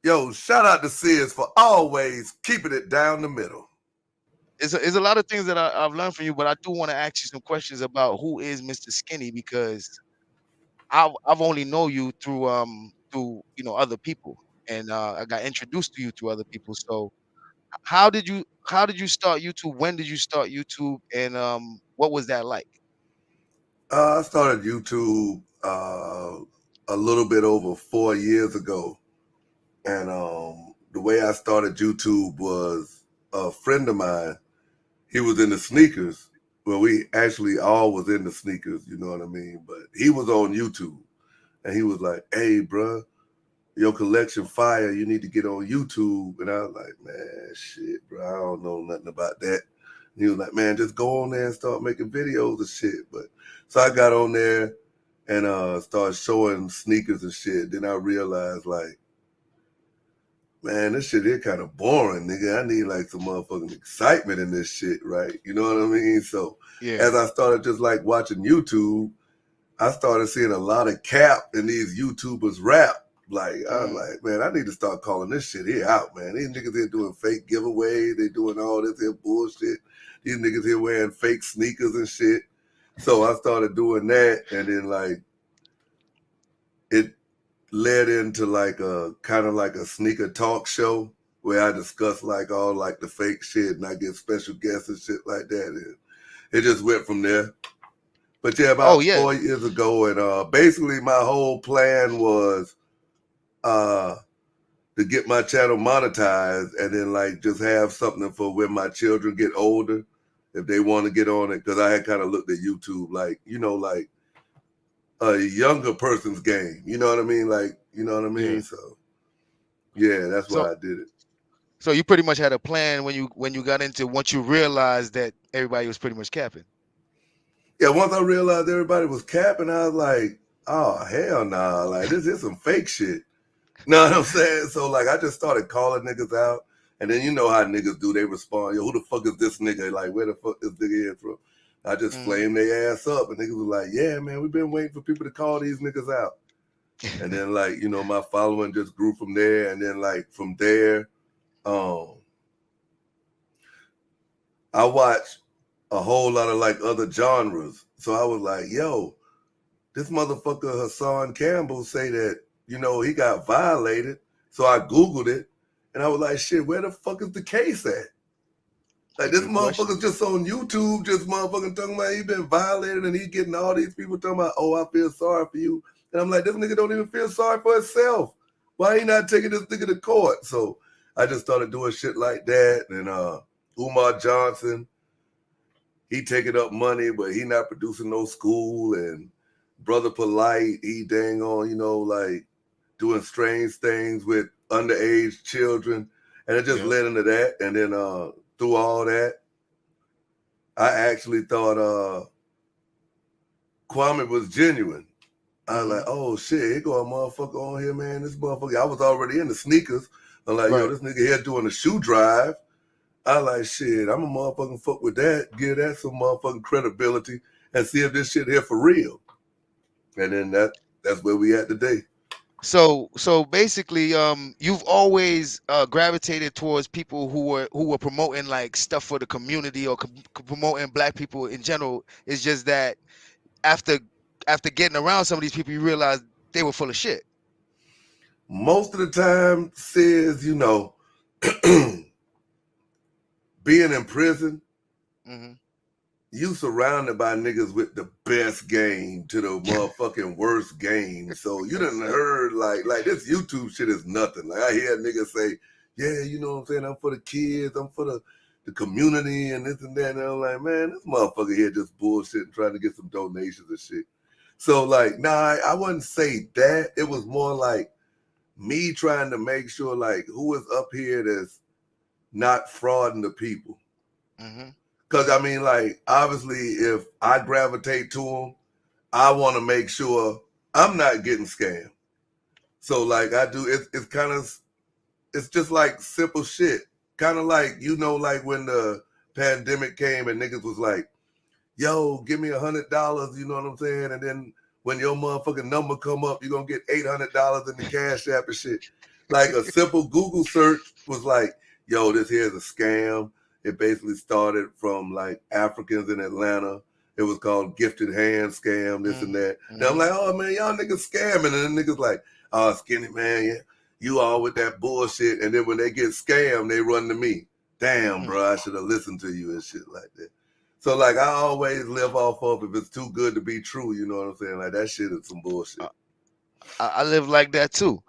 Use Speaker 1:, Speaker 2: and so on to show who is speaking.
Speaker 1: Yo, shout out to Sis for always keeping it down the middle.
Speaker 2: It's a lot of things that I've learned from you, but I do want to ask you some questions about who is Mr. Skinny because I've only know you through other people, and I got introduced to you through other people. So how did you start YouTube? When did you start YouTube? And what was that like?
Speaker 1: I started YouTube a little bit over 4 years ago. And the way I started YouTube was a friend of mine. He was in the sneakers. Well, we actually all was in the sneakers, you know what I mean? But he was on YouTube. And he was like, hey, bruh, your collection fire. You need to get on YouTube. And I was like, man, shit, bro. I don't know nothing about that. And he was like, man, just go on there and start making videos and shit. But so I got on there and started showing sneakers and shit. Then I realized, like, man, this shit here kind of boring, nigga. I need like some motherfucking excitement in this shit, right? You know what I mean? So
Speaker 2: Yeah.
Speaker 1: as I started just like watching YouTube, I started seeing a lot of cap in these YouTubers rap. Like, I was
Speaker 2: Mm,
Speaker 1: like, man, I need to start calling this shit here out, man. These niggas here doing fake giveaways. They doing all this here bullshit. These niggas here wearing fake sneakers and shit. So I started doing that. And then, like, it led into like a kind of like a sneaker talk show where I discuss like all like the fake shit and I get special guests and shit like that. And it just went from there. But yeah,
Speaker 2: oh
Speaker 1: about
Speaker 2: yeah.
Speaker 1: 4 years ago, and basically my whole plan was uh to get my channel monetized and then like just have something for when my children get older, if they want to get on it. Because I had kind of looked at YouTube like, like a younger person's game. You know what I mean? Like, you know what I
Speaker 2: Yeah.
Speaker 1: mean? So yeah, that's
Speaker 2: So
Speaker 1: why I did it.
Speaker 2: so you pretty much had a plan when you got into once you realized that everybody was pretty much capping.
Speaker 1: Yeah, once I realized everybody was capping, I was like, oh hell nah, like this is some fake shit. Know what I'm saying? So like I just started calling niggas out. And then you know how niggas do, they respond, yo, who the fuck is this nigga? Like, where the fuck this nigga here from? I just
Speaker 2: Mhm.
Speaker 1: flamed their ass up and niggas was like, yeah, man, we've been waiting for people to call these niggas out. And then like, my following just grew from there. And then like from there, um, I watched a whole lot of like other genres. So I was like, yo, this motherfucker Hassan Campbell say that, he got violated. So I Googled it and I was like, shit, where the fuck is the case at?
Speaker 2: It's
Speaker 1: Like
Speaker 2: a
Speaker 1: this
Speaker 2: good question.
Speaker 1: motherfucker's just on YouTube, just motherfucking talking about he been violated and he getting all these people talking about, oh, I feel sorry for you. And I'm like, this nigga don't even feel sorry for himself. Why he not taking this nigga to court? So I just started doing shit like that. And Umar Johnson, he taking up money, but he not producing no school. And Brother Polite, he dang on, like doing strange things with underage children. And it just
Speaker 2: Yeah.
Speaker 1: led into that. And then through all that, I actually thought Kwame was genuine. I was like,
Speaker 2: Hmm.
Speaker 1: oh shit, here go a motherfucker on here, man. This motherfucker, I was already in the sneakers. I'm like, yo,
Speaker 2: Right.
Speaker 1: this nigga here doing a shoe drive. I like shit. I'm a motherfucking fuck with that. Give that some motherfucking credibility and see if this shit here for real. And then that's where we at today.
Speaker 2: So basically, you've always gravitated towards people who were promoting like stuff for the community or promoting black people in general. It's just that after after getting around some of these people, you realize they were full of shit.
Speaker 1: Most of the time, says being in prison,
Speaker 2: Hmm.
Speaker 1: you surrounded by niggas with the best game to the motherfucking worst game. So you done heard like this YouTube shit is nothing. Like I hear niggas say, yeah, you know what I'm saying? I'm for the kids, I'm for the community and this and that. And I'm like, man, this motherfucker here just bullshit trying to get some donations and shit. So like, nah, I wouldn't say that. It was more like me trying to make sure like who is up here that's not frauding the people.
Speaker 2: Hmm.
Speaker 1: Cause I mean, like, obviously, if I gravitate to them, I want to make sure I'm not getting scammed. So, like, I do. It's kind of, it's just like simple shit. Kind of like like when the pandemic came and niggas was like, "Yo, give me $100." You know what I'm saying? And then when your motherfucking number come up, you're gonna get $800 in the cash app and shit. like a simple Google search was like, yo, this here's a scam. It basically started from like Africans in Atlanta. It was called gifted hand scam, this and that. Then I'm like, oh man, y'all niggas scamming. And then niggas like, oh, Skinny man, yeah, you all with that bullshit. And then when they get scammed, they run to me. Damn, bro, I should have listened to you and shit like that. So like I always live off of if it's too good to be true, you know what I'm saying? Like that shit is some bullshit.
Speaker 2: I live like that too.